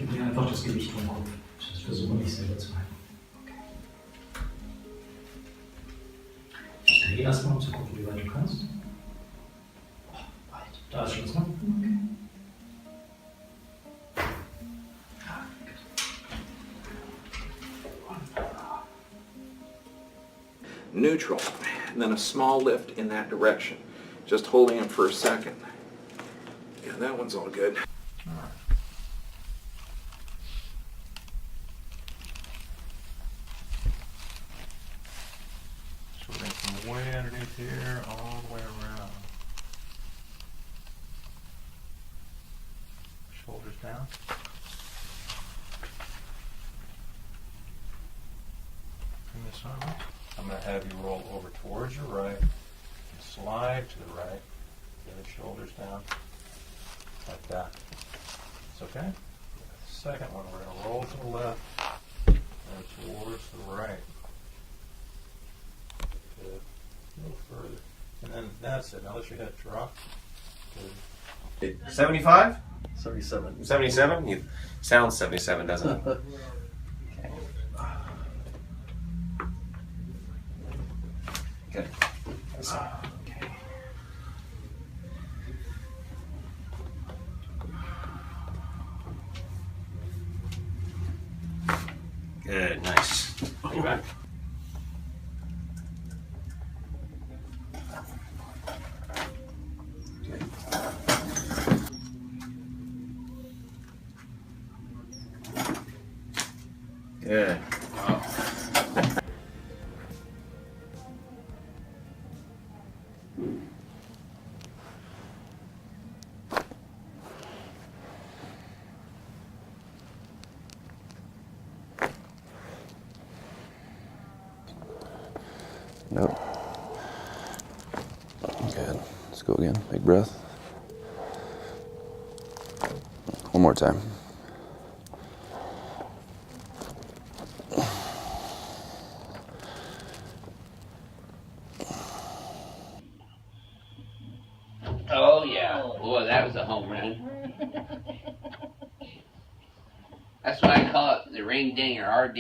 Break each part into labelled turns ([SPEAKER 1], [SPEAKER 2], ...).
[SPEAKER 1] Gib mir einfach das Gewicht vom Kopf. Ich versuche mich selber zu halten. Okay. Ich drehe erstmal, um zu gucken, wie weit du kannst. Oh, weit. Da ist Schluss, ne? Okay.
[SPEAKER 2] Neutral, and then a small lift in that direction. Just holding him for a second. Yeah, that one's all good.
[SPEAKER 3] So we're from way underneath here all the way around. Shoulders down. Bring this arm up. I'm going to have you roll over towards your right, and slide to the right, get the shoulders down, like that. It's okay? The second one, we're going to roll to the left, and towards the right. Good. A little further. And then that's it. Now let your head drop. Good.
[SPEAKER 4] 75?
[SPEAKER 5] 77.
[SPEAKER 4] 77? You sound 77, doesn't it? Okay. Good. Okay. Good, nice. You're back. Good. Wow.
[SPEAKER 6] Nope. Good. Let's go again. Big breath. One more time.
[SPEAKER 7] Oh yeah, boy, that was a home run. That's why I call it the ring dinger, RD.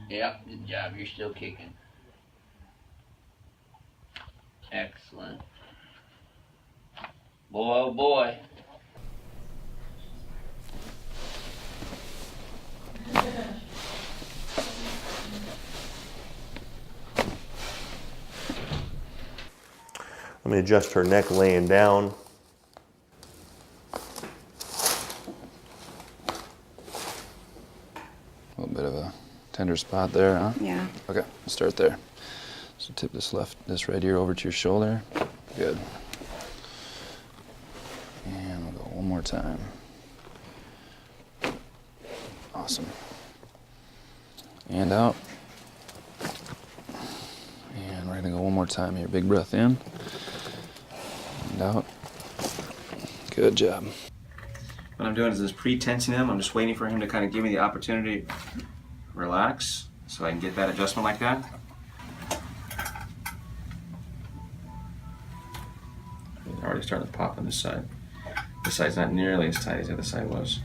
[SPEAKER 7] Yep, good job. You're still kicking. Excellent. Boy, oh boy.
[SPEAKER 5] Let me adjust her neck laying down.
[SPEAKER 6] A little bit of a tender spot there, huh?
[SPEAKER 8] Yeah.
[SPEAKER 6] Okay, let's start there. So tip this right ear over to your shoulder. Good. And we'll go one more time. Awesome. And out. And we're gonna go one more time here. Big breath in. And out. Good job.
[SPEAKER 4] What I'm doing is just pre-tensing him. I'm just waiting for him to kind of give me the opportunity to relax so I can get that adjustment like that. Already starting to pop on this side. This side's not nearly as tight as the other side was.